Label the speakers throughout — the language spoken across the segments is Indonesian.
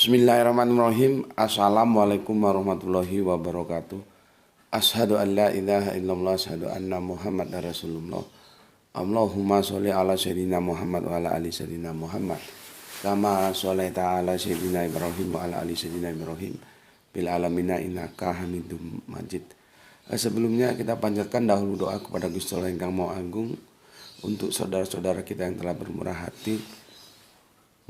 Speaker 1: Bismillahirrahmanirrahim. Assalamualaikum warahmatullahi wabarakatuh. Asyhadu an la ilaha illallah, asyhadu anna Muhammadar Rasulullah. Allahumma sholli ala sayyidina Muhammad wa ala ali sayyidina Muhammad. Kama sholaita ala sayyidina Ibrahim wa ala ali sayyidina Ibrahim bil alamina innaka Hamidum Majid. Sebelumnya kita panjatkan dahulu doa kepada Gusti Allah Ingkang Maha Agung untuk saudara-saudara kita yang telah bermurah hati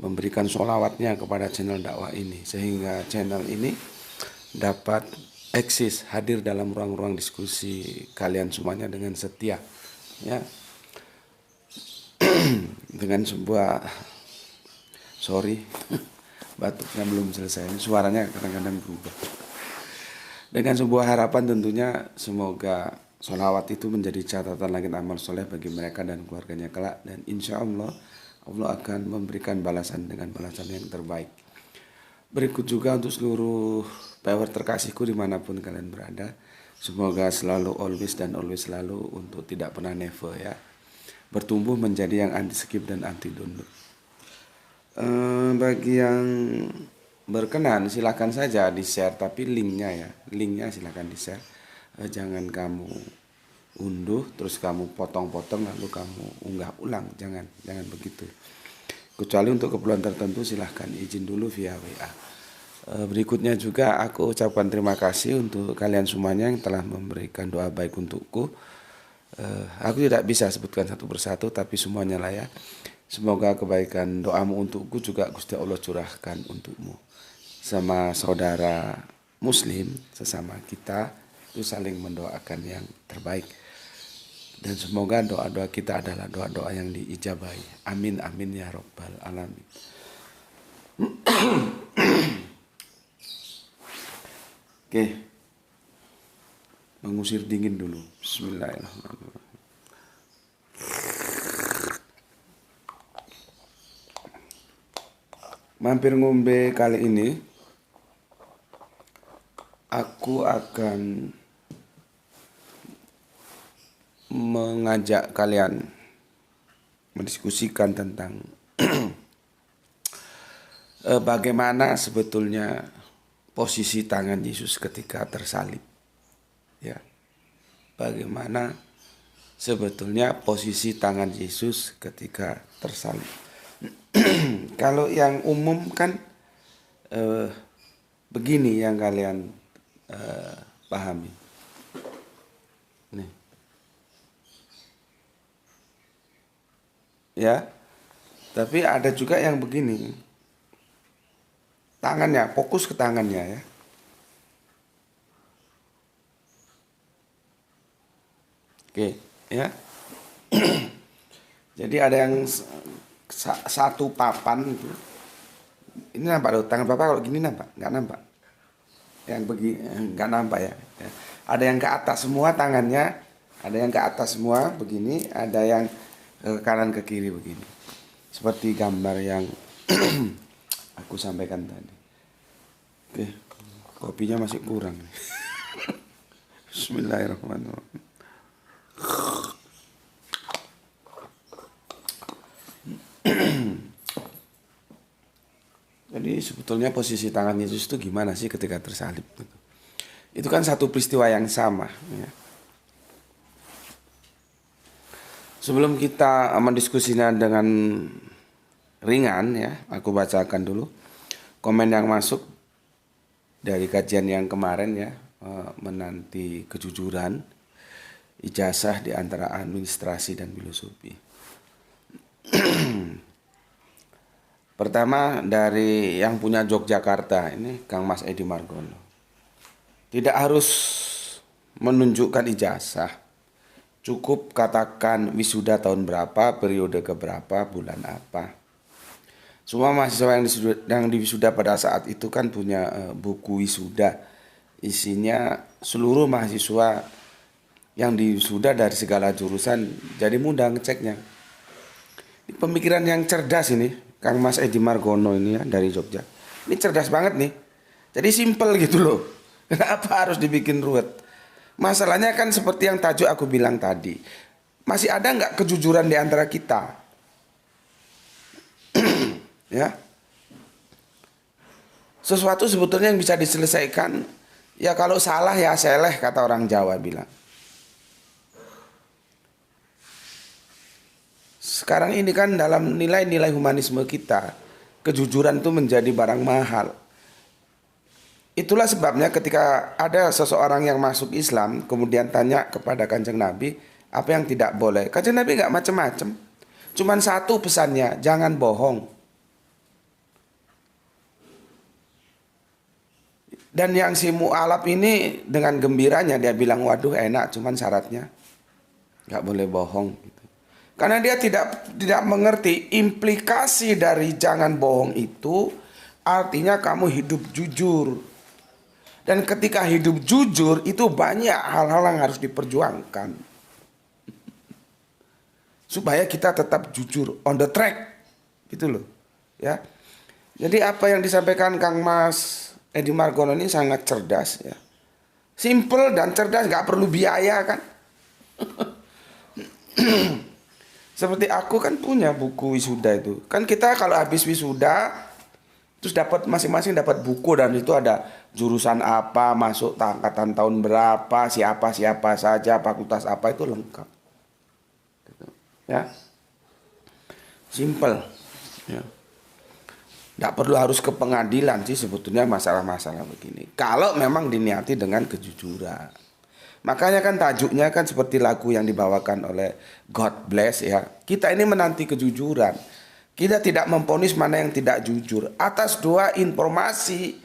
Speaker 1: memberikan sholawatnya kepada channel dakwah ini, sehingga channel ini dapat eksis hadir dalam ruang-ruang diskusi kalian semuanya dengan setia, ya. Dengan sebuah batuknya belum selesai, suaranya kadang-kadang berubah. Dengan sebuah harapan tentunya semoga sholawat itu menjadi catatan langit amal soleh bagi mereka dan keluarganya kelak, dan insya Allah akan memberikan balasan dengan balasan yang terbaik. Berikut juga untuk seluruh power terkasihku dimanapun kalian berada, semoga selalu always selalu untuk tidak pernah never, ya, bertumbuh menjadi yang anti skip dan anti download. Bagi yang berkenan silahkan saja di share, tapi linknya silahkan di share. Jangan kamu unduh terus kamu potong-potong lalu kamu unggah ulang, jangan begitu. Kecuali untuk keperluan tertentu silahkan izin dulu via WA. Berikutnya juga aku ucapkan terima kasih untuk kalian semuanya yang telah memberikan doa baik untukku. Aku tidak bisa sebutkan satu persatu, tapi semuanya lah, ya. Semoga kebaikan doamu untukku juga Gusti Allah curahkan untukmu. Sama saudara muslim sesama kita itu saling mendoakan yang terbaik. Dan semoga doa-doa kita adalah doa-doa yang diijabahi. Amin amin ya rabbal alamin. Oke. Mengusir dingin dulu. Bismillahirrahmanirrahim. Mampir ngombe kali ini aku akan mengajak kalian mendiskusikan tentang bagaimana sebetulnya posisi tangan Yesus ketika tersalib, ya. Bagaimana sebetulnya posisi tangan Yesus ketika tersalib. Kalau yang umum kan begini yang kalian pahami. Nih. Ya, tapi ada juga yang begini, tangannya, fokus ke tangannya, ya. Oke, ya. Jadi ada yang satu papan itu. Ini nampak loh, tangan Bapak kalau gini nampak? Nggak nampak. Yang begini nggak nampak, ya. Ada yang ke atas semua tangannya, ada yang ke atas semua begini, ada yang ke kanan ke kiri begini, seperti gambar yang aku sampaikan tadi. Oke, kopinya masih kurang. Bismillahirrahmanirrahim. Jadi sebetulnya posisi tangan Yesus itu gimana sih ketika tersalib? Itu kan satu peristiwa yang sama, ya. Sebelum kita mendiskusikan dengan ringan, ya, aku bacakan dulu komen yang masuk dari kajian yang kemarin, ya, menanti kejujuran ijazah di antara administrasi dan filosofi. Pertama dari yang punya Yogyakarta, ini Kang Mas Edi Margono. Tidak harus menunjukkan ijazah. Cukup katakan wisuda tahun berapa, periode keberapa, bulan apa. Semua mahasiswa yang diwisuda pada saat itu kan punya buku wisuda. Isinya seluruh mahasiswa yang diwisuda dari segala jurusan, jadi mudah ngeceknya. Ini pemikiran yang cerdas ini, Kang Mas Edi Margono ini, ya, dari Jogja. Ini cerdas banget nih. Jadi simple gitu loh. Kenapa harus dibikin ruwet? Masalahnya kan seperti yang tajuk aku bilang tadi. Masih ada nggak kejujuran di antara kita? Ya. Sesuatu sebetulnya yang bisa diselesaikan, ya kalau salah ya seleh, kata orang Jawa bilang. Sekarang ini kan dalam nilai-nilai humanisme kita, kejujuran itu menjadi barang mahal. Itulah sebabnya ketika ada seseorang yang masuk Islam, kemudian tanya kepada Kanjeng Nabi, apa yang tidak boleh? Kanjeng Nabi nggak macam-macam. Cuman satu pesannya, jangan bohong. Dan yang si mu'alaf ini dengan gembiranya dia bilang, waduh enak, cuman syaratnya nggak boleh bohong. Gitu. Karena dia tidak mengerti implikasi dari jangan bohong itu, artinya kamu hidup jujur. Dan ketika hidup jujur itu banyak hal-hal yang harus diperjuangkan. Supaya kita tetap jujur, on the track. Gitu loh. Ya. Jadi apa yang disampaikan Kang Mas Edi Margono ini sangat cerdas ya. Simple dan cerdas, gak perlu biaya kan. Seperti aku kan punya buku wisuda itu. Kan kita kalau habis wisuda terus dapat masing-masing dapat buku dan itu ada jurusan apa, masuk angkatan tahun berapa, siapa saja, fakultas apa itu lengkap. Gitu. Ya. Simple. Ya. Nggak perlu harus ke pengadilan sih sebetulnya masalah-masalah begini. Kalau memang diniati dengan kejujuran. Makanya kan tajuknya kan seperti lagu yang dibawakan oleh God Bless ya. Kita ini menanti kejujuran. Kita tidak memvonis mana yang tidak jujur atas dua informasi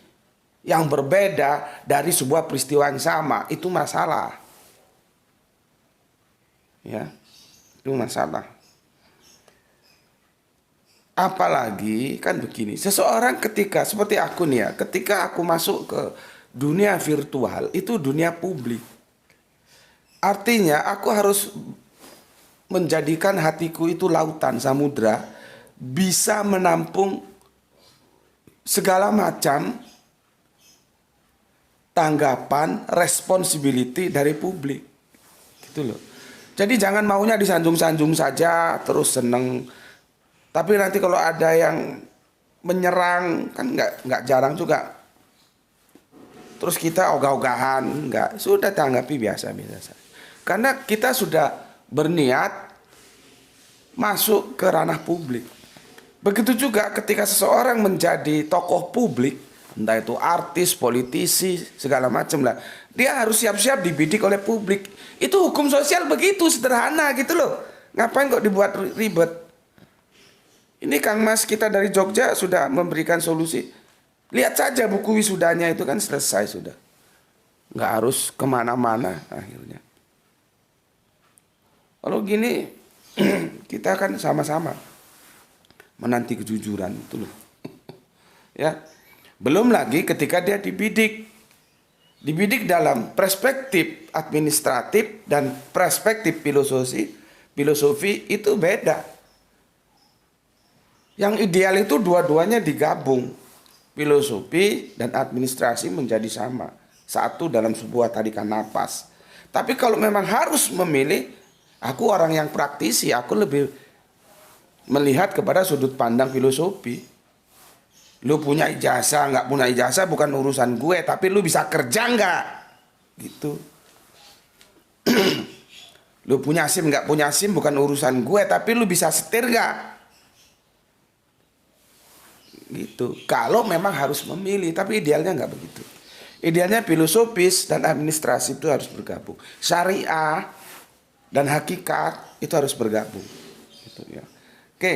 Speaker 1: yang berbeda dari sebuah peristiwa yang sama, itu masalah. Ya. Itu masalah. Apalagi kan begini, seseorang ketika seperti aku nih ya, ketika aku masuk ke dunia virtual, itu dunia publik. Artinya aku harus menjadikan hatiku itu lautan, samudra, bisa menampung segala macam tanggapan, responsibility dari publik. Gitu loh. Jadi jangan maunya disanjung-sanjung saja, terus seneng. Tapi nanti kalau ada yang menyerang, kan nggak jarang juga. Terus kita ogah-ogahan, nggak, sudah tanggapi biasa-biasa saja. Karena kita sudah berniat masuk ke ranah publik. Begitu juga ketika seseorang menjadi tokoh publik, entah itu artis, politisi, segala macam lah. Dia harus siap-siap dibidik oleh publik. Itu hukum sosial begitu, sederhana gitu loh. Ngapain kok dibuat ribet? Ini Kang Mas kita dari Jogja sudah memberikan solusi. Lihat saja buku wisudanya itu kan selesai sudah. Nggak harus kemana-mana akhirnya. Kalau gini kita kan sama-sama menanti kejujuran itu loh. Ya. Belum lagi ketika dia dibidik. Dibidik dalam perspektif administratif dan perspektif filosofi itu beda. Yang ideal itu dua-duanya digabung. Filosofi dan administrasi menjadi sama. Satu dalam sebuah tarikan napas. Tapi kalau memang harus memilih, aku orang yang praktisi, aku lebih melihat kepada sudut pandang filosofi. Lu punya ijazah, nggak punya ijazah bukan urusan gue, tapi lu bisa kerja nggak? Gitu. Lu punya SIM, nggak punya SIM bukan urusan gue, tapi lu bisa setir nggak? Gitu. Kalau memang harus memilih, tapi idealnya nggak begitu. Idealnya filosofis dan administrasi itu harus bergabung. Syariah dan hakikat itu harus bergabung. Gitu, ya. Oke.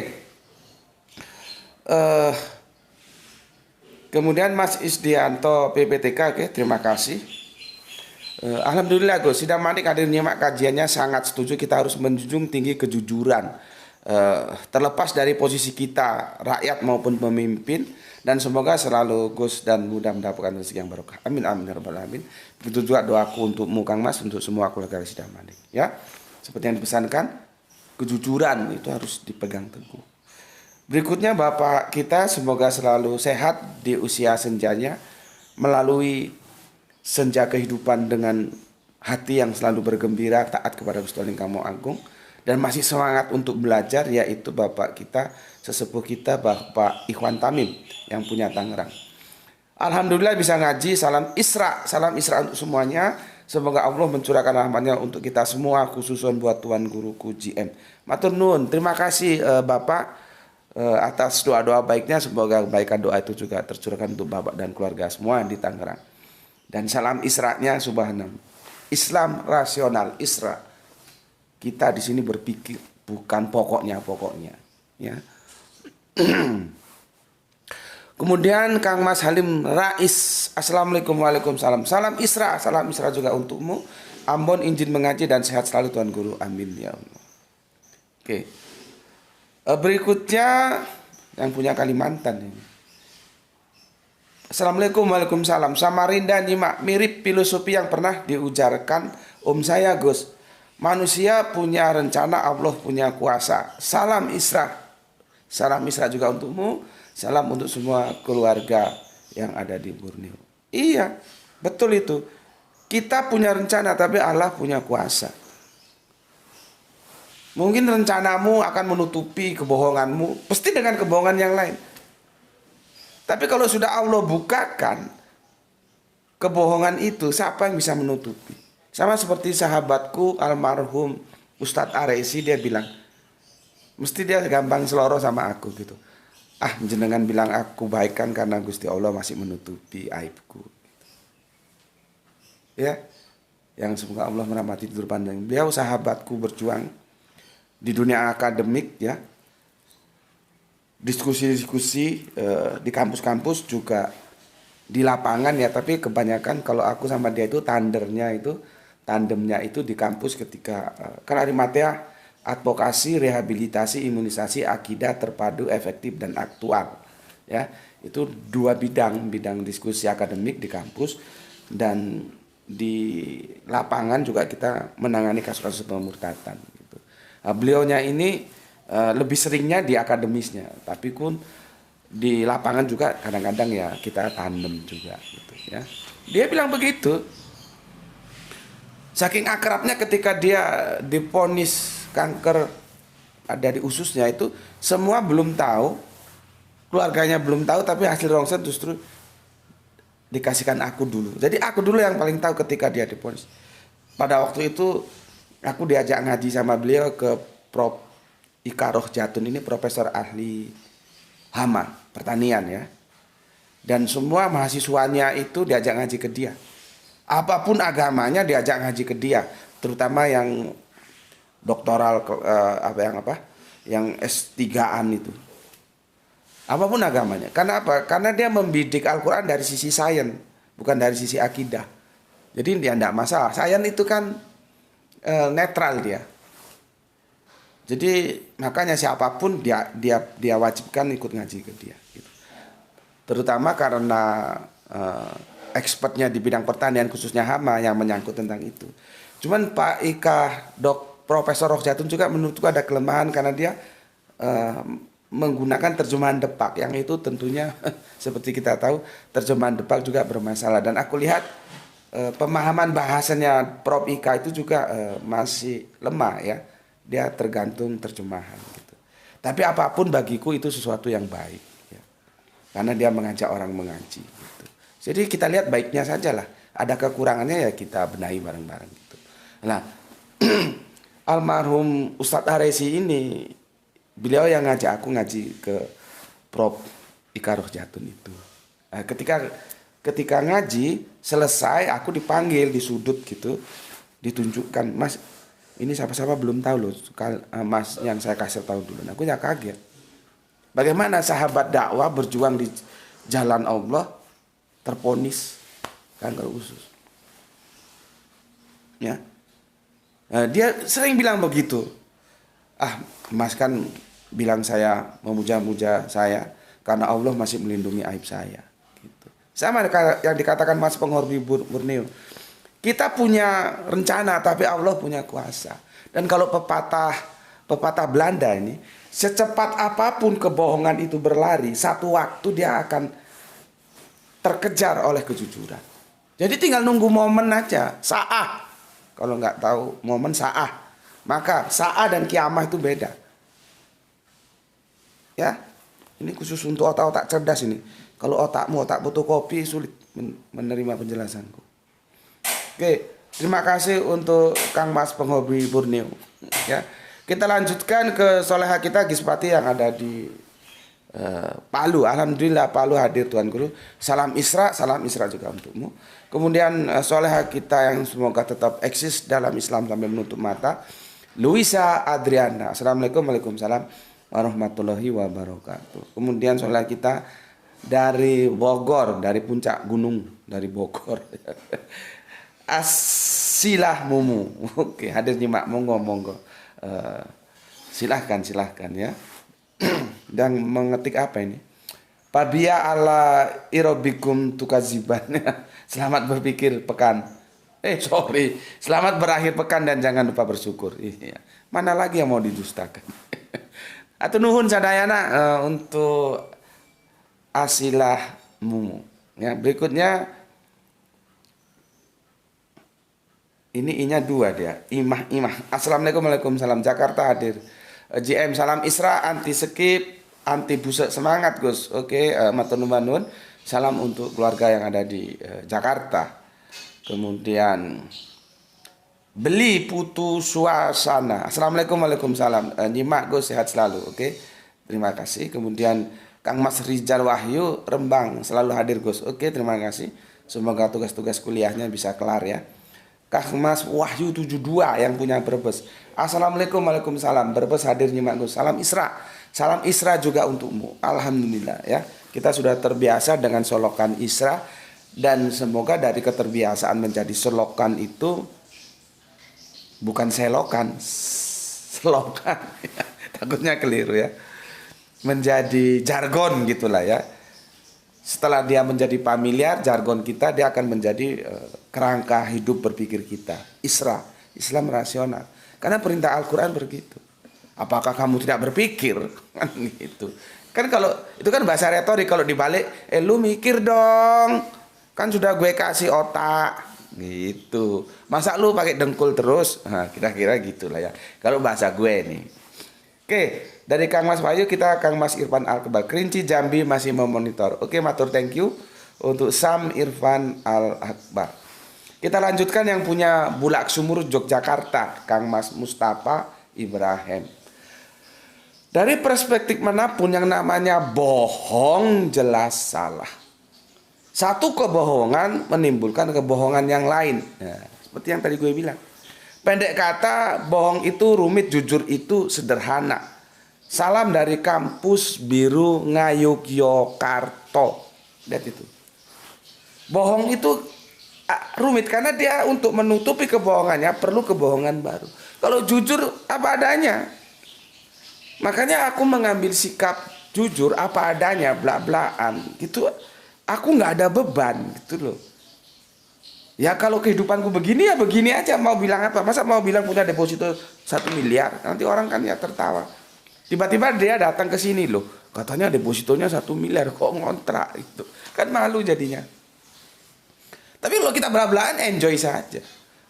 Speaker 1: Kemudian Mas Isdianto PPTK, oke, terima kasih. Alhamdulillah Gus, Sidang Manik hadir nyimak kajiannya, sangat setuju kita harus menjunjung tinggi kejujuran. Terlepas dari posisi kita rakyat maupun pemimpin, dan semoga selalu Gus dan mudah mendapatkan rezeki yang barokah. Amin amin ya rabbal alamin. Begitu juga doaku untukmu Kang Mas, untuk semua keluarga Sidang Manik. Ya, seperti yang dipesankan, kejujuran itu harus dipegang teguh. Berikutnya Bapak kita semoga selalu sehat di usia senjanya, melalui senja kehidupan dengan hati yang selalu bergembira, taat kepada Gusti Allah Kamu Agung, dan masih semangat untuk belajar, yaitu Bapak kita, sesepuh kita Bapak Ikhwan Tamim yang punya Tangerang. Alhamdulillah bisa ngaji. Salam Isra untuk semuanya. Semoga Allah mencurahkan rahmatnya untuk kita semua, khususan buat Tuan Guruku GM. Matur nuwun, terima kasih Bapak atas doa-doa baiknya. Semoga kebaikan doa itu juga tercurahkan untuk Bapak dan keluarga semua di Tangerang. Dan salam Isra-nya subhanallah. Islam rasional, Isra. Kita di sini berpikir bukan pokoknya, ya. Kemudian Kang Mas Halim Rais, Assalamualaikum, waalaikumsalam. Salam Isra juga untukmu. Ambon izin mengaji dan sehat selalu Tuan Guru, amin ya Allah. Oke. Berikutnya yang punya Kalimantan ini. Assalamualaikum, waalaikumsalam. Samarinda nyimak mirip filosofi yang pernah diujarkan saya Gus. Manusia punya rencana, Allah punya kuasa. Salam Isra juga untukmu. Salam untuk semua keluarga yang ada di Borneo. Iya, betul itu. Kita punya rencana tapi Allah punya kuasa. Mungkin rencanamu akan menutupi kebohonganmu, pasti dengan kebohongan yang lain. Tapi kalau sudah Allah bukakan kebohongan itu, siapa yang bisa menutupi? Sama seperti sahabatku almarhum Ustadz Aresi, dia bilang, mesti dia gampang seloroh sama aku gitu. Jenengan bilang aku baik kan karena Gusti Allah masih menutupi aibku. Ya, yang semoga Allah merahmati tidur pandang. Beliau sahabatku berjuang di dunia akademik ya. Diskusi-diskusi di kampus-kampus juga di lapangan ya, tapi kebanyakan kalau aku sama dia itu tandemnya itu di kampus ketika kan Arimatea advokasi, rehabilitasi, imunisasi, akidah terpadu, efektif dan aktual. Ya, itu dua bidang diskusi akademik di kampus, dan di lapangan juga kita menangani kasus-kasus pemurtadan. Gitu. Beliaunya ini lebih seringnya di akademisnya, tapi pun di lapangan juga kadang-kadang ya kita tandem juga. Gitu, ya. Dia bilang begitu. Saking akrabnya ketika dia divonis kanker ada di ususnya itu, semua belum tahu, keluarganya belum tahu, tapi hasil ronsen justru dikasihkan aku dulu. Jadi aku dulu yang paling tahu ketika dia divonis. Pada waktu itu aku diajak ngaji sama beliau ke Prof. Ika Rohjatun, ini profesor ahli hama pertanian ya. Dan semua mahasiswanya itu diajak ngaji ke dia. Apapun agamanya diajak ngaji ke dia, terutama yang doktoral yang S3-an itu. Apapun agamanya. Karena apa? Karena dia membidik Al-Qur'an dari sisi sains, bukan dari sisi akidah. Jadi dia tidak masalah. Sains itu kan netral dia. Jadi makanya siapapun dia wajibkan ikut ngaji ke dia. Gitu. Terutama karena expertnya di bidang pertanian khususnya hama yang menyangkut tentang itu. Cuman Pak Ika Profesor Rohjatun juga menurutku ada kelemahan karena dia menggunakan terjemahan Depak yang itu tentunya seperti kita tahu terjemahan Depak juga bermasalah, dan aku lihat pemahaman bahasanya Prof Ika itu juga masih lemah ya, dia tergantung terjemahan gitu. Tapi apapun bagiku itu sesuatu yang baik ya, karena dia mengajak orang mengaji gitu. Jadi kita lihat baiknya saja lah, ada kekurangannya ya kita benahi bareng-bareng gitu. Nah almarhum Ustadz Aresi ini, beliau yang ngajak aku ngaji ke Prof. Ika Rohjatun itu. Nah, ketika ngaji selesai, aku dipanggil di sudut gitu, ditunjukkan, Mas ini siapa-siapa belum tahu loh, Mas yang saya kasih tahu dulu. Nah, aku ya kaget. Bagaimana sahabat dakwah berjuang di jalan Allah terponis kanker usus. Ya. Nah, dia sering bilang begitu. Mas kan bilang saya memuja-muja saya karena Allah masih melindungi aib saya. Gitu. Sama yang dikatakan Mas Penghorbi Borneo. Kita punya rencana tapi Allah punya kuasa. Dan kalau pepatah Belanda ini, secepat apapun kebohongan itu berlari, satu waktu dia akan terkejar oleh kejujuran. Jadi tinggal nunggu momen aja, saat. Kalau nggak tahu momen sa'ah, maka sa'ah dan kiamah itu beda. Ya, Ini khusus untuk otak-otak cerdas ini. Kalau otakmu otak fotokopi sulit menerima penjelasanku. Oke, terima kasih untuk Kang Mas penghobi Borneo. Ya, kita lanjutkan ke soleha kita Gispati yang ada di Palu. Alhamdulillah Palu hadir Tuan Guru. Salam Isra juga untukmu. Kemudian soleha kita yang semoga tetap eksis dalam Islam sampai menutup mata. Luisa Adriana. Assalamualaikum, waalaikumsalam warahmatullahi wabarakatuh. Kemudian soleha kita dari Bogor, dari puncak gunung dari Bogor. Asilah Mumu. Oke, hadir nyimak, monggo. Silahkan ya. Dan mengetik apa ini? Pabia ala irobikum tukaziban. Selamat berpikir pekan. Selamat berakhir pekan dan jangan lupa bersyukur. Iya. Mana lagi yang mau didustakan? Atau nuhun sadayana untuk asilah mumu. Ya, berikutnya ini I-nya 2 dia. Imah. Assalamualaikum, waalaikumsalam. Jakarta hadir. JM salam Isra, anti skip, anti busuk, semangat Gus. Oke, matur nuwun. Salam untuk keluarga yang ada di Jakarta. Kemudian beli putu suasana. Assalamualaikum, waalaikumsalam. Nyimak Gus, sehat selalu. Oke, terima kasih. Kemudian Kang Mas Rizal Wahyu Rembang selalu hadir Gus. Oke, terima kasih. Semoga tugas-tugas kuliahnya bisa kelar ya. Kang Mas Wahyu 72 yang punya Brebes. Assalamualaikum, waalaikumsalam. Brebes hadir nyimak Gus. Salam Isra juga untukmu. Alhamdulillah ya. Kita sudah terbiasa dengan solokan Isra dan semoga dari keterbiasaan menjadi selokan itu bukan selokan, selokan. Takutnya keliru ya. Menjadi jargon gitulah ya. Setelah dia menjadi familiar, jargon kita, dia akan menjadi kerangka hidup berpikir kita. Islam rasional. Karena perintah Al-Quran begitu. Apakah kamu tidak berpikir? Kan gitu. Kan kalau itu kan bahasa retorik, kalau dibalik, lu mikir dong. Kan sudah gue kasih otak. Gitu. Masa lu pakai dengkul terus? Nah, kira-kira gitulah ya. Kalau bahasa gue nih. Oke, dari Kang Mas Wahyu kita Kang Mas Irfan Al-Kebal. Kerinci Jambi masih memonitor. Oke, matur thank you untuk Sam Irfan Al-Akbar. Kita lanjutkan yang punya Bulak Sumur Yogyakarta, Kang Mas Mustafa Ibrahim. Dari perspektif manapun yang namanya bohong jelas salah. Satu kebohongan menimbulkan kebohongan yang lain. Nah, seperti yang tadi gue bilang. Pendek kata, bohong itu rumit, jujur itu sederhana. Salam dari kampus biru Ngayogyakarta. Lihat itu. Bohong itu rumit karena dia untuk menutupi kebohongannya perlu kebohongan baru. Kalau jujur apa adanya. Makanya aku mengambil sikap jujur apa adanya, blak-blakan. Gitu. Aku nggak ada beban gitu loh. Ya kalau kehidupanku begini ya begini aja, mau bilang apa? Masa mau bilang punya deposito 1 miliar? Nanti orang kan ya tertawa. Tiba-tiba dia datang ke sini loh, katanya depositonya 1 miliar, kok ngontrak itu. Kan malu jadinya. Tapi kalau kita belak-belakan enjoy saja.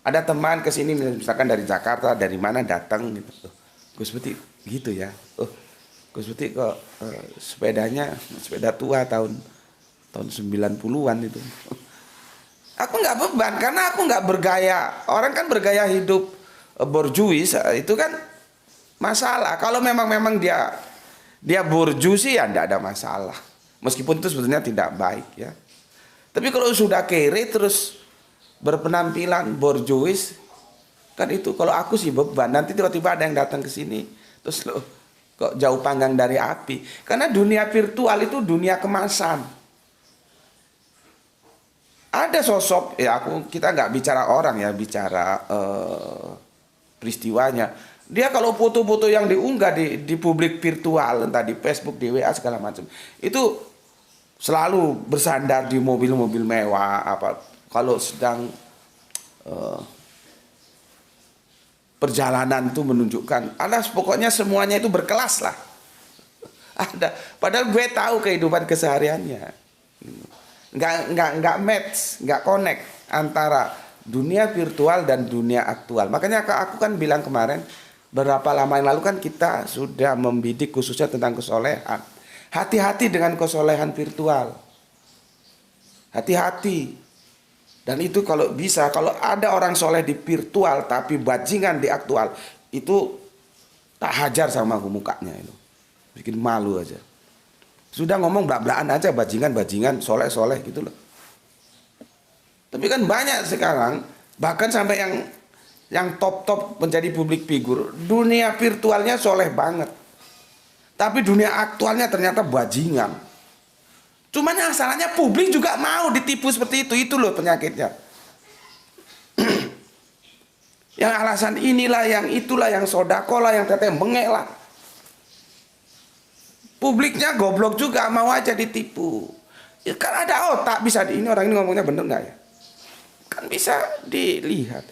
Speaker 1: Ada teman ke sini misalkan dari Jakarta, dari mana datang gitu. Gus Peti gitu ya. Gus Peti kok sepedanya sepeda tua tahun 90-an itu. Aku nggak beban karena aku nggak bergaya. Orang kan bergaya hidup borjuis itu kan masalah. Kalau memang dia borju sih ya nggak ada masalah. Meskipun itu sebetulnya tidak baik ya. Tapi kalau sudah kere terus berpenampilan borjuis kan itu kalau aku sih beban. Nanti tiba-tiba ada yang datang ke sini terus lo kok jauh panggang dari api. Karena dunia virtual itu dunia kemasan. Ada sosok ya kita nggak bicara orang ya, bicara peristiwanya. Dia kalau foto-foto yang diunggah di publik virtual, entah di Facebook, di WA segala macam, itu selalu bersandar di mobil-mobil mewah. Apa kalau sedang perjalanan itu menunjukkan, pokoknya semuanya itu berkelas lah. Ada. Padahal gue tahu kehidupan kesehariannya. Nggak match, nggak connect antara dunia virtual dan dunia aktual. Makanya aku kan bilang kemarin, berapa lama yang lalu kan kita sudah membidik khususnya tentang kesolehan. Hati-hati dengan kesolehan virtual. Hati-hati. Dan itu kalau bisa, kalau ada orang soleh di virtual tapi bajingan di aktual, itu tak hajar sama aku mukanya itu. Bikin malu aja. Sudah ngomong belak-belakan aja, bajingan-bajingan, soleh-soleh gitu loh. Tapi kan banyak sekarang, bahkan sampai yang top-top menjadi publik figur, dunia virtualnya soleh banget. Tapi dunia aktualnya ternyata bajingan. Cuman masalahnya publik juga mau ditipu seperti itu loh penyakitnya. Yang alasan inilah, yang itulah, yang sodakolah, yang teteh bengek lah. Publiknya goblok juga, mau aja ditipu. Ya kan ada otak, bisa ini orang ini ngomongnya bener nggak ya? Kan bisa dilihat.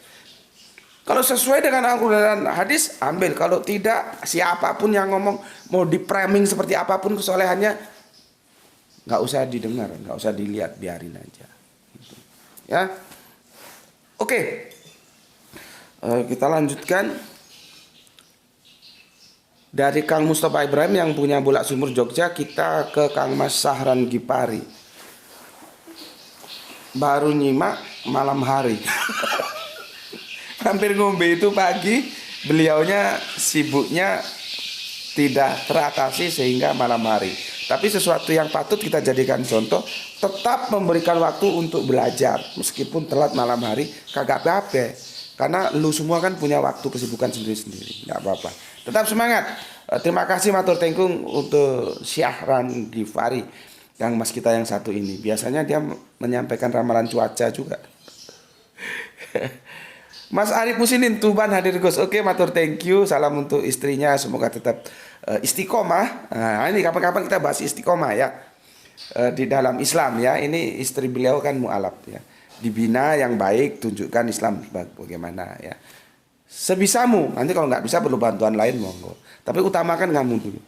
Speaker 1: Kalau sesuai dengan Al-Quran dan hadis, ambil. Kalau tidak, siapapun yang ngomong, mau di framing seperti apapun kesolehannya, nggak usah didengar, nggak usah dilihat, biarin aja. Gitu. Ya, oke. Kita lanjutkan. Dari Kang Mustafa Ibrahim yang punya Bulak Sumur Jogja, kita ke Kang Mas Sahran Gipari. Baru nyimak malam hari. Hampir ngombe itu pagi, beliaunya sibuknya tidak teratasi sehingga malam hari. Tapi sesuatu yang patut kita jadikan contoh, tetap memberikan waktu untuk belajar. Meskipun telat malam hari, kagak apa-apa. Karena lu semua kan punya waktu kesibukan sendiri-sendiri, nggak apa-apa. Tetap semangat. Terima kasih matur tengkung untuk Syahran Gifari, yang mas kita yang satu ini. Biasanya dia menyampaikan ramalan cuaca juga. Mas Arif Musinin Tuban hadir Gus. Oke, matur thank you. Salam untuk istrinya, semoga tetap istiqomah. Nah, ini kapan-kapan kita bahas istiqomah ya. Di dalam Islam ya. Ini istri beliau kan mu'alaf ya. Dibina yang baik, tunjukkan Islam bagaimana ya. Sebisamu, nanti kalau nggak bisa perlu bantuan lain monggo. Tapi utamakan kamu dulu.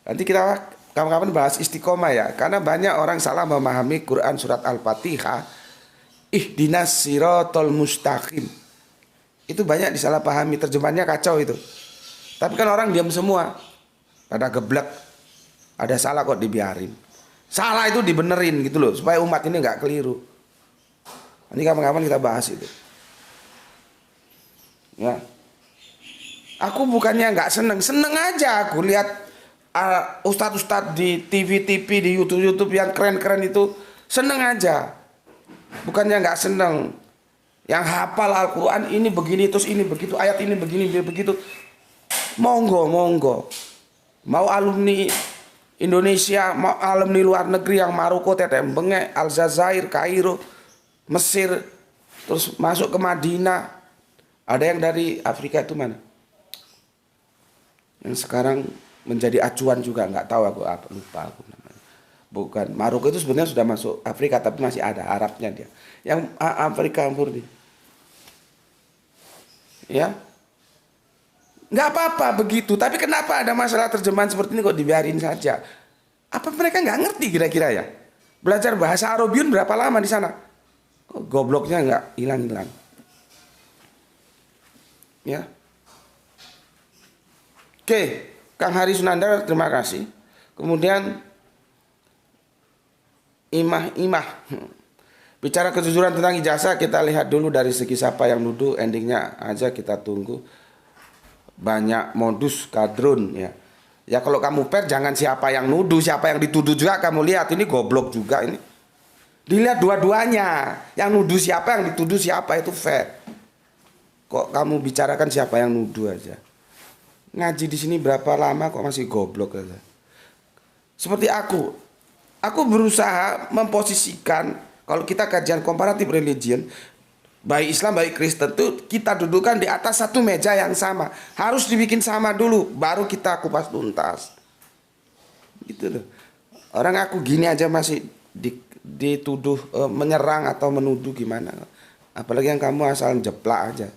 Speaker 1: Nanti kita kapan-kapan bahas istiqomah ya. Karena banyak orang salah memahami Quran surat Al-Fatihah. Ihdinas siratal mustaqim. Itu banyak disalahpahami, terjemahannya kacau itu. Tapi kan orang diam semua. Pada geblek. Ada salah kok dibiarin. Salah itu dibenerin gitu loh, supaya umat ini nggak keliru. Nanti kapan-kapan kita bahas itu. Ya. Aku bukannya nggak seneng aja aku lihat ustadz-ustadz di TV-TV, di YouTube yang keren-keren itu, seneng aja. Bukannya nggak seneng. Yang hafal Al-Quran ini begini, terus ini begitu, ayat ini begini, begitu. Monggo. Mau alumni Indonesia, mau alumni luar negeri yang Maroko, Teteh Bengek, Aljazair, Kairo, Mesir, terus masuk ke Madinah. Ada yang dari Afrika itu mana? Yang sekarang menjadi acuan juga, nggak tahu aku apa, lupa aku namanya. Bukan, Maroko itu sebenarnya sudah masuk Afrika tapi masih ada Arabnya dia. Yang Afrika murni. Ya. Nggak apa-apa begitu, tapi kenapa ada masalah terjemahan seperti ini kok dibiarin saja? Apa mereka nggak ngerti kira-kira ya? Belajar bahasa Arabiun berapa lama di sana? Kok gobloknya nggak hilang-hilang? Ya. Oke, Kang Hari Sunandar terima kasih. Kemudian Imah. Bicara kejujuran tentang ijazah, kita lihat dulu dari segi siapa yang nuduh, endingnya aja kita tunggu. Banyak modus kadrun ya. Ya kalau kamu fair, jangan siapa yang nuduh, siapa yang dituduh juga kamu lihat, ini goblok juga ini. Dilihat dua-duanya, yang nuduh siapa, yang dituduh siapa, itu fair. Kok kamu bicarakan siapa yang nuduh aja? Ngaji di sini berapa lama kok masih goblok aja? Seperti aku berusaha memposisikan, kalau kita kajian komparatif religion, baik Islam baik Kristen itu kita dudukan di atas satu meja yang sama. Harus dibikin sama dulu, baru kita kupas tuntas. Gitu loh. Orang aku gini aja masih dituduh menyerang atau menuduh gimana. Apalagi yang kamu asal jeplak aja.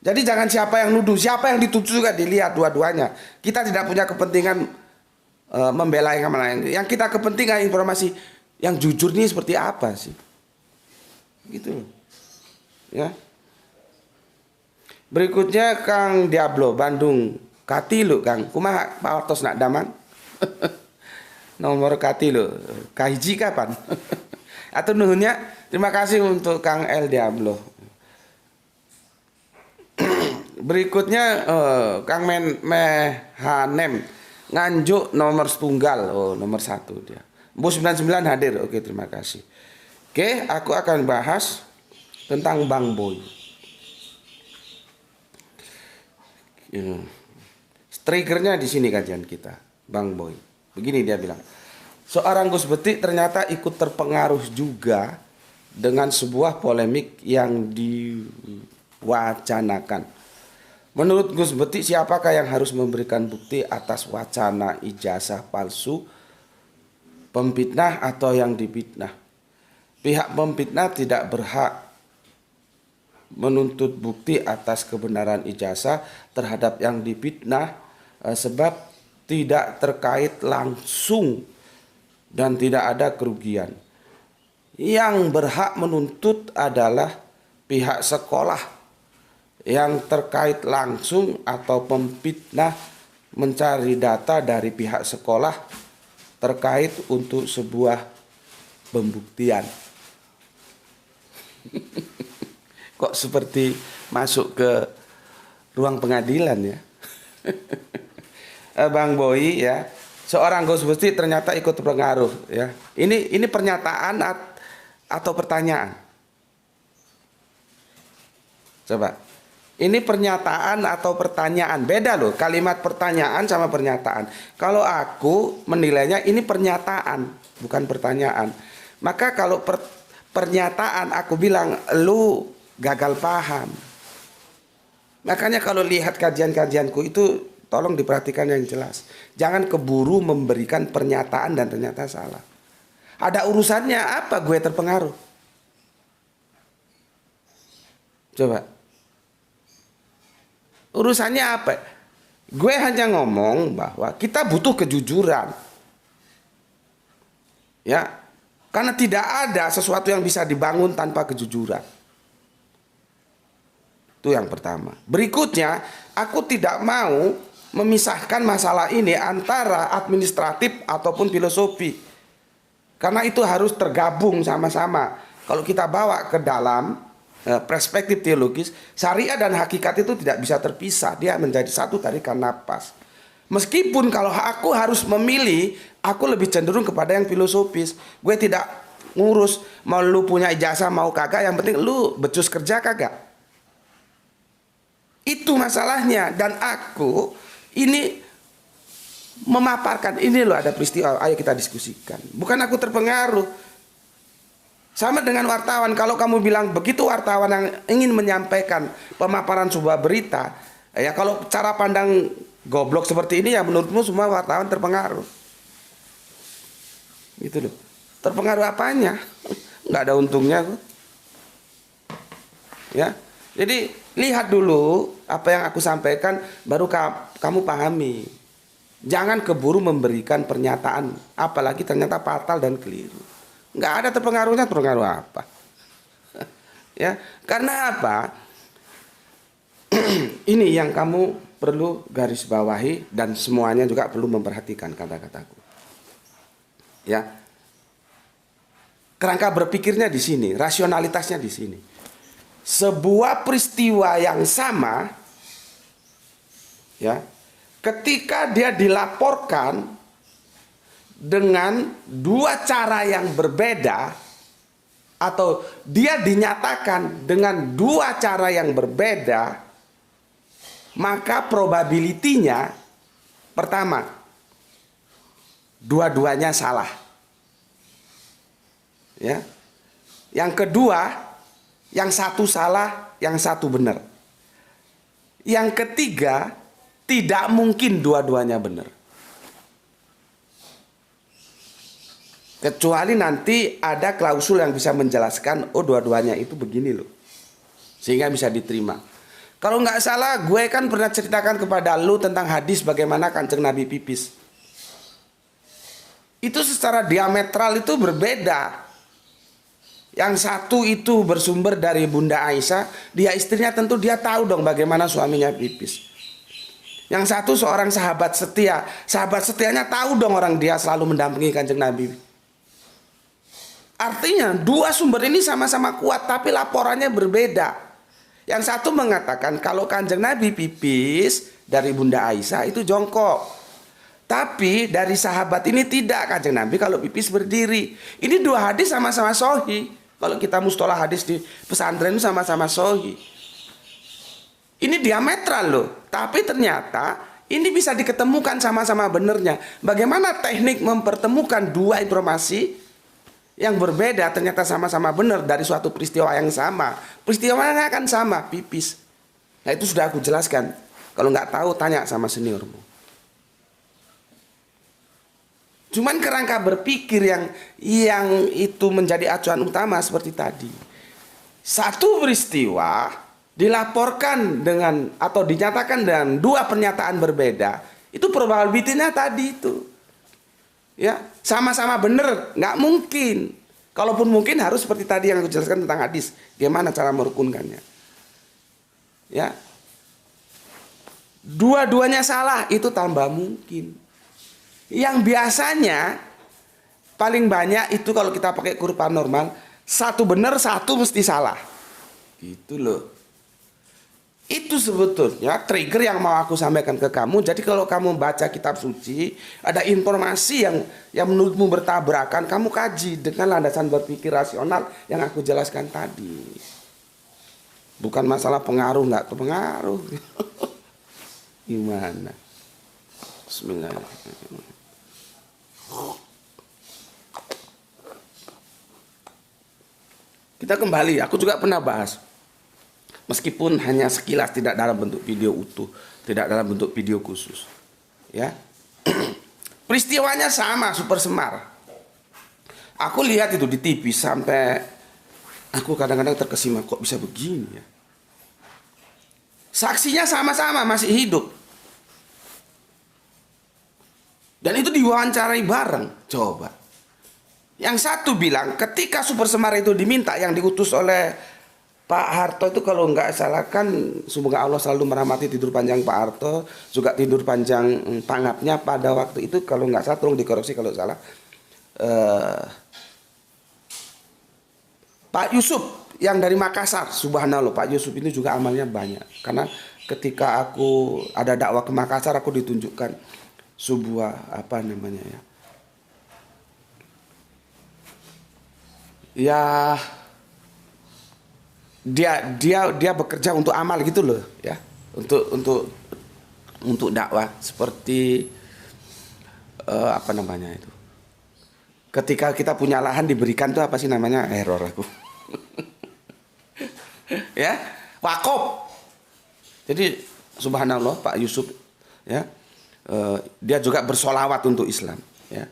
Speaker 1: Jadi jangan siapa yang nuduh, siapa yang dituduh juga dilihat dua-duanya. Kita tidak punya kepentingan membela yang mana. Yang kita kepentingan informasi yang jujur ini seperti apa sih? Gitu loh. Ya. Berikutnya Kang Diablo Bandung. Kati lu Kang, kumaha pawartos nak damang? Nomor kati lu, kahiji kapan? Atau nuhunnya, terima kasih untuk Kang El Diablo. Berikutnya Kang Mehanem Nganjuk nomor setunggal. Oh, nomor 1 dia. Bu 99 hadir. Oke, terima kasih. Oke, aku akan bahas tentang Bang Boy. Triggernya di sini kajian kita, Bang Boy. Begini dia bilang, seorang Gus Betik ternyata ikut terpengaruh juga dengan sebuah polemik yang diwacanakan. Menurut Gus Betik, siapakah yang harus memberikan bukti atas wacana ijazah palsu, pemfitnah atau yang difitnah? Pihak pemfitnah tidak berhak menuntut bukti atas kebenaran ijazah terhadap yang difitnah sebab tidak terkait langsung dan tidak ada kerugian. Yang berhak menuntut adalah pihak sekolah yang terkait langsung atau pemfitnah mencari data dari pihak sekolah terkait untuk sebuah pembuktian. Kok seperti masuk ke ruang pengadilan ya. Bang Boy ya, seorang Gus Betik ternyata ikut terpengaruh ya. Ini pernyataan atau pertanyaan? Coba. Ini pernyataan atau pertanyaan? Beda loh, kalimat pertanyaan sama pernyataan. Kalau aku menilainya ini pernyataan, bukan pertanyaan. Maka kalau pernyataan aku bilang lu gagal paham. Makanya kalau lihat kajian-kajianku itu tolong diperhatikan yang jelas. Jangan keburu memberikan pernyataan dan ternyata salah. Ada urusannya apa gue terpengaruh? Coba. Urusannya apa? Gue hanya ngomong bahwa kita butuh kejujuran. Ya. Karena tidak ada sesuatu yang bisa dibangun tanpa kejujuran. Itu yang pertama. Berikutnya, aku tidak mau memisahkan masalah ini antara administratif ataupun filosofi. Karena itu harus tergabung sama-sama. Kalau kita bawa ke dalam perspektif teologis, syariat dan hakikat itu tidak bisa terpisah. Dia menjadi satu tarikan napas. Meskipun kalau aku harus memilih, aku lebih cenderung kepada yang filosofis. Gue tidak ngurus mau lu punya ijazah mau kagak, yang penting lu becus kerja kagak. Itu masalahnya. Dan aku ini memaparkan, ini loh ada peristiwa, ayo kita diskusikan. Bukan aku terpengaruh. Sama dengan wartawan, kalau kamu bilang begitu wartawan yang ingin menyampaikan pemaparan sebuah berita, ya kalau cara pandang goblok seperti ini ya menurutmu semua wartawan terpengaruh. Gitu loh. Terpengaruh apanya? Nggak ada untungnya kok. Ya. Jadi lihat dulu apa yang aku sampaikan baru kamu pahami. Jangan keburu memberikan pernyataan apalagi ternyata fatal dan keliru. Nggak ada terpengaruhnya, terpengaruh apa? Ya, karena apa? Ini yang kamu perlu garis bawahi dan semuanya juga perlu memperhatikan kata-kataku. Ya. Kerangka berpikirnya di sini, rasionalitasnya di sini. Sebuah peristiwa yang sama, ya, ketika dia dilaporkan dengan dua cara yang berbeda atau dia dinyatakan dengan dua cara yang berbeda, maka probabilitinya pertama, dua-duanya salah. Ya. Yang kedua, yang satu salah, yang satu benar. Yang ketiga, tidak mungkin dua-duanya benar. Kecuali nanti ada klausul yang bisa menjelaskan, oh dua-duanya itu begini loh. Sehingga bisa diterima. Kalau nggak salah, gue kan pernah ceritakan kepada lu tentang hadis bagaimana Kanjeng Nabi pipis. Itu secara diametral itu berbeda. Yang satu itu bersumber dari Bunda Aisyah, dia istrinya tentu dia tahu dong bagaimana suaminya pipis. Yang satu seorang sahabat setia. Sahabat setianya tahu dong orang dia selalu mendampingi Kanjeng Nabi. Artinya dua sumber ini sama-sama kuat tapi laporannya berbeda. Yang satu mengatakan kalau Kanjeng Nabi pipis dari Bunda Aisyah itu jongkok. Tapi dari sahabat ini tidak, Kanjeng Nabi kalau pipis berdiri. Ini dua hadis sama-sama sahih. Kalau kita mustalah hadis di pesantren sama-sama sahih. Ini diametral loh. Tapi ternyata ini bisa diketemukan sama-sama benernya. Bagaimana teknik mempertemukan dua informasi yang berbeda ternyata sama-sama benar dari suatu peristiwa yang sama. Peristiwanya akan sama, pipis. Nah itu sudah aku jelaskan. Kalau nggak tahu tanya sama seniormu. Cuman kerangka berpikir yang itu menjadi acuan utama seperti tadi. Satu peristiwa dilaporkan dengan atau dinyatakan dengan dua pernyataan berbeda. Itu probabilitasnya tadi itu. Ya, sama-sama benar, nggak mungkin. Kalaupun mungkin harus seperti tadi yang aku jelaskan tentang hadis. Gimana cara merukunkannya? Ya. Dua-duanya salah itu tambah mungkin. Yang biasanya paling banyak itu kalau kita pakai kurva normal, satu benar, satu mesti salah. Gitu loh. Itu sebetulnya trigger yang mau aku sampaikan ke kamu. Jadi kalau kamu baca kitab suci, ada informasi yang menurutmu bertabrakan, kamu kaji dengan landasan berpikir rasional yang aku jelaskan tadi. Bukan masalah pengaruh nggak kepengaruh. Gimana? Bismillahirrahmanirrahim. Kita kembali, aku juga pernah bahas. Meskipun hanya sekilas, tidak dalam bentuk video utuh, tidak dalam bentuk video khusus. Ya. Peristiwanya sama, Super Semar. Aku lihat itu di TV sampai aku kadang-kadang terkesima, kok bisa begini ya. Saksinya sama-sama masih hidup. Dan itu diwawancarai bareng. Coba. Yang satu bilang ketika Super Semar itu diminta yang diutus oleh Pak Harto itu kalau nggak salah kan semoga Allah selalu merahmati tidur panjang Pak Harto. Juga tidur panjang pangapnya pada waktu itu kalau nggak salah tolong dikoreksi kalau salah. Pak Yusuf yang dari Makassar. Subhanallah Pak Yusuf ini juga amalnya banyak. Karena ketika aku ada dakwah ke Makassar aku ditunjukkan sebuah apa namanya ya dia bekerja untuk amal gitu loh ya, untuk dakwah seperti apa namanya itu, ketika kita punya lahan diberikan tuh apa sih namanya, error aku. Ya, wakaf. Jadi subhanallah Pak Yusuf ya, dia juga bersolawat untuk Islam ya.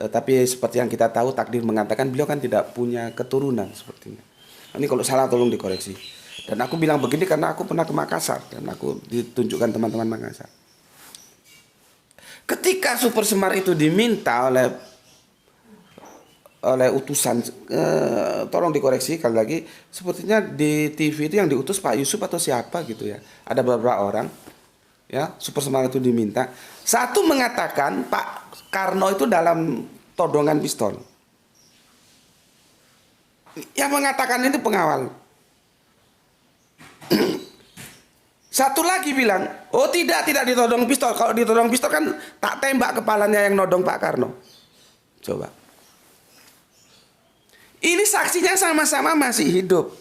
Speaker 1: Tapi seperti yang kita tahu takdir mengatakan beliau kan tidak punya keturunan sepertinya. Ini kalau salah tolong dikoreksi. Dan aku bilang begini karena aku pernah ke Makassar dan aku ditunjukkan teman-teman Makassar. Ketika Super Semar itu diminta oleh utusan, tolong dikoreksi kali lagi, sepertinya di TV itu yang diutus Pak Yusuf atau siapa gitu ya. Ada beberapa orang. Ya, Super Semar itu diminta. Satu mengatakan Pak Karno itu dalam todongan pistol. Yang mengatakan itu pengawal. Satu lagi bilang, oh tidak ditodong pistol. Kalau ditodong pistol kan tak tembak kepalanya yang nodong Pak Karno. Coba. Ini saksinya sama-sama masih hidup.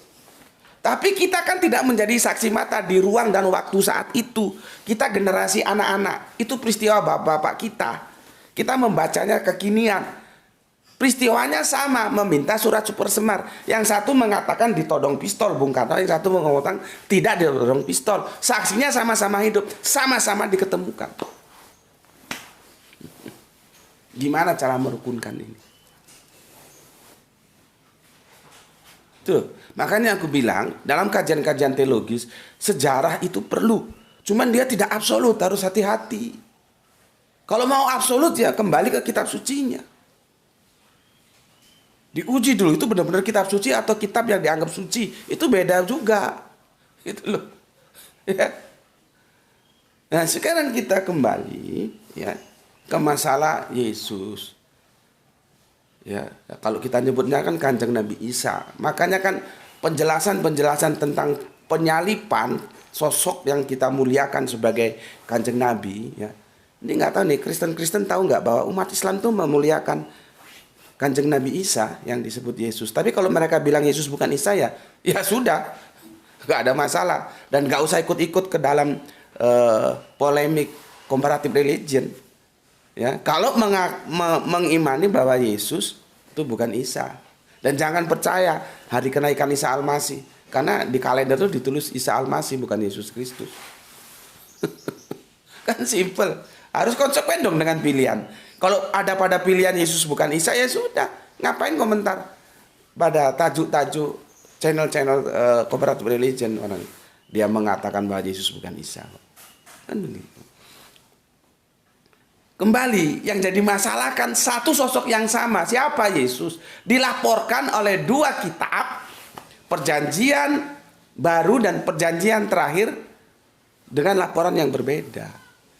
Speaker 1: Tapi kita kan tidak menjadi saksi mata di ruang dan waktu saat itu. Kita generasi anak-anak. Itu peristiwa bapak-bapak kita. Kita membacanya kekinian. Peristiwanya sama, meminta surat Super Semar. Yang satu mengatakan ditodong pistol Bung Karno, yang satu mengatakan tidak ditodong pistol. Saksinya sama-sama hidup, sama-sama diketemukan. Gimana cara merukunkan ini? Tuh. Makanya aku bilang dalam kajian-kajian teologis sejarah itu perlu. Cuman dia tidak absolut, harus hati-hati. Kalau mau absolut ya kembali ke kitab sucinya. Diuji dulu itu benar-benar kitab suci atau kitab yang dianggap suci. Itu beda juga. Gitu loh. Ya. Nah, sekarang kita kembali ya ke masalah Yesus. Ya, kalau kita nyebutnya kan Kanjeng Nabi Isa. Makanya kan penjelasan-penjelasan tentang penyalipan sosok yang kita muliakan sebagai Kanjeng Nabi ya. Ini nggak tahu nih Kristen-Kristen tahu nggak bahwa umat Islam tuh memuliakan Kanjeng Nabi Isa yang disebut Yesus. Tapi kalau mereka bilang Yesus bukan Isa ya, ya sudah, nggak ada masalah dan nggak usah ikut-ikut ke dalam polemik comparative religion. Ya, kalau mengimani bahwa Yesus itu bukan Isa dan jangan percaya hari kenaikan Isa Al-Masih karena di kalender itu ditulis Isa Al-Masih bukan Yesus Kristus. Kan simple. Harus konsekuen dong dengan pilihan. Kalau ada pada pilihan Yesus bukan Isa ya sudah. Ngapain komentar pada tajuk-tajuk channel-channel comparative religion orang dia mengatakan bahwa Yesus bukan Isa. Kan begitu. Kembali yang jadi masalah kan satu sosok yang sama. Siapa Yesus? Dilaporkan oleh dua kitab, Perjanjian Baru dan Perjanjian Terakhir dengan laporan yang berbeda.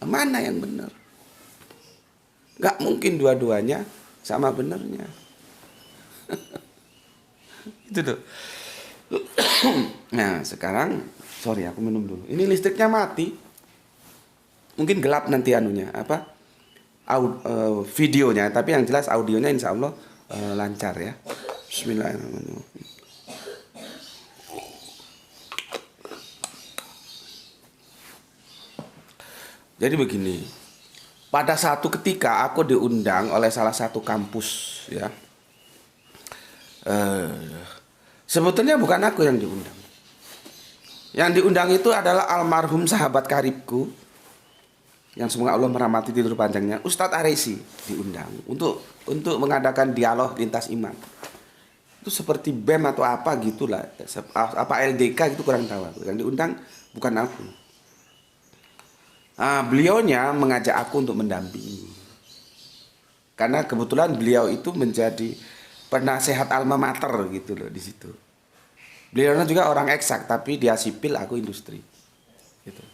Speaker 1: Mana yang benar? Gak mungkin dua-duanya sama benarnya. Itu tuh. Nah sekarang, sorry aku minum dulu. Ini listriknya mati. Mungkin gelap nanti anunya apa? Videonya, tapi yang jelas audionya insya Allah lancar ya. Bismillahirrahmanirrahim. Jadi begini, pada satu ketika aku diundang oleh salah satu kampus ya. Sebetulnya bukan aku yang diundang. Yang diundang itu adalah almarhum sahabat karibku yang semoga Allah merahmati tidur panjangnya, Ustadz Aresi diundang untuk mengadakan dialog lintas iman. Itu seperti BEM atau apa gitulah, apa LDK gitu kurang tahu aku. Yang diundang bukan aku. Beliaunya mengajak aku untuk mendampingi. Karena kebetulan beliau itu menjadi penasehat alma mater gitu loh di situ. Beliaunya juga orang eksak tapi dia sipil, aku industri. Gitu.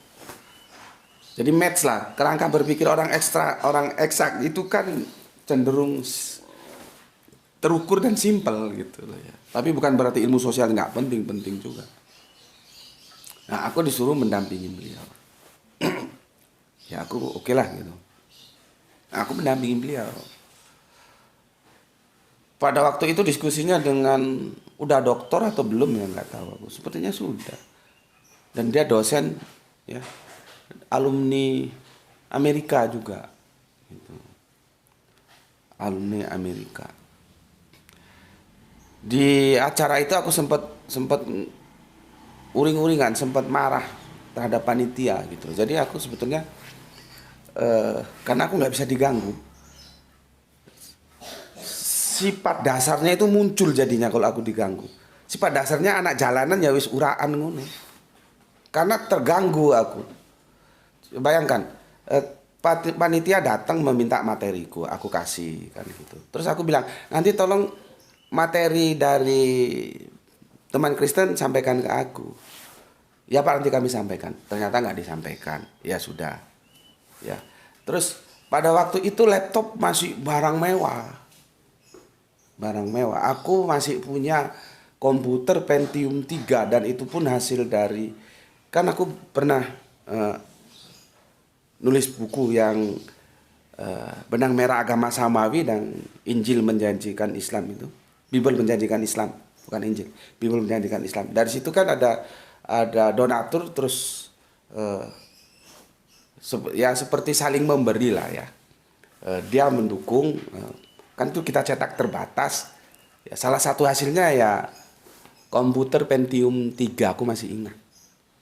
Speaker 1: Jadi match lah, kerangka berpikir orang eksak itu kan cenderung terukur dan simpel gitu loh ya. Tapi bukan berarti ilmu sosial nggak penting juga. Nah aku disuruh mendampingi beliau. Ya aku oke lah gitu. Nah, aku mendampingi beliau. Pada waktu itu diskusinya dengan udah doktor atau belum ya nggak tahu aku. Sepertinya sudah. Dan dia dosen ya. Alumni Amerika juga gitu. Alumni Amerika. Di acara itu aku sempat uring-uringan, sempat marah terhadap panitia gitu. Jadi aku sebetulnya karena aku nggak bisa diganggu, sifat dasarnya itu muncul jadinya kalau aku diganggu. Sifat dasarnya anak jalanan ya wis uraan ngono. Karena terganggu aku. Bayangkan, panitia datang meminta materiku, aku kasih kan gitu. Terus aku bilang, nanti tolong materi dari teman Kristen sampaikan ke aku. Ya Pak, nanti kami sampaikan. Ternyata nggak disampaikan. Ya sudah. Ya. Terus pada waktu itu laptop masih barang mewah. Barang mewah. Aku masih punya komputer Pentium 3 dan itu pun hasil dari, kan aku pernah nulis buku yang Benang Merah Agama Samawi dan Injil Menjanjikan Islam itu. Bible Menjanjikan Islam, bukan Injil. Bible Menjanjikan Islam. Dari situ kan ada donatur terus ya seperti saling memberi lah ya. Dia mendukung, kan itu kita cetak terbatas. Ya, salah satu hasilnya ya komputer Pentium 3 aku masih ingat.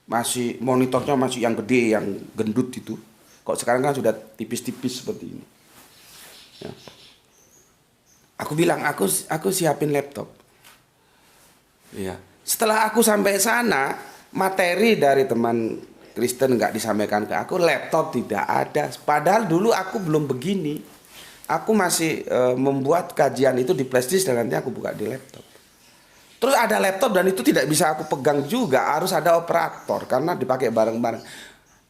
Speaker 1: Masih monitornya masih yang gede, yang gendut itu. Kok sekarang kan sudah tipis-tipis seperti ini. Ya. Aku bilang aku siapin laptop. Ya. Setelah aku sampai sana, materi dari teman Kristen nggak disampaikan ke aku, laptop tidak ada. Padahal dulu aku belum begini. Aku masih membuat kajian itu di flash disk dan nanti aku buka di laptop. Terus ada laptop dan itu tidak bisa aku pegang juga, harus ada operator karena dipakai bareng-bareng.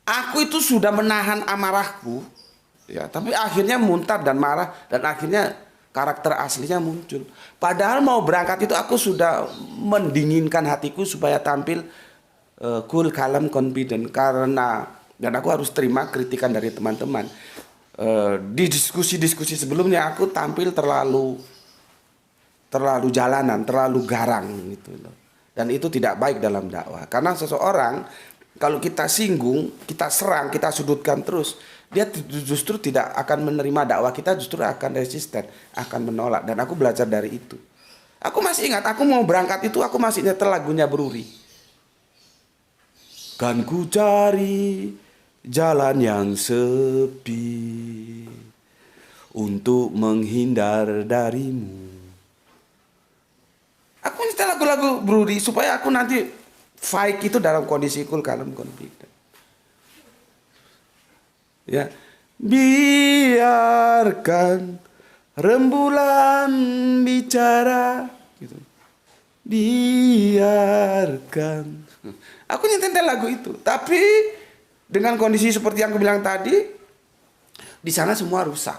Speaker 1: Aku itu sudah menahan amarahku, ya, tapi akhirnya muntah dan marah dan akhirnya karakter aslinya muncul. Padahal mau berangkat itu aku sudah mendinginkan hatiku supaya tampil cool, calm, confident, karena dan aku harus terima kritikan dari teman-teman. Di diskusi-diskusi sebelumnya aku tampil terlalu jalanan, terlalu garang gitu loh. Dan itu tidak baik dalam dakwah. Karena seseorang kalau kita singgung, kita serang, kita sudutkan terus, dia justru tidak akan menerima dakwah kita, justru akan resisten, akan menolak. Dan aku belajar dari itu. Aku masih ingat, aku mau berangkat itu, aku masih nyetel lagunya Bruri. Kan ku cari jalan yang sepi untuk menghindar darimu. Aku nyetel lagu-lagu Bruri supaya aku nanti fight itu dalam kondisi cool, calm, confident. Ya, biarkan rembulan bicara, gitu. Biarkan. Aku nyetel lagu itu, tapi dengan kondisi seperti yang aku bilang tadi, di sana semua rusak.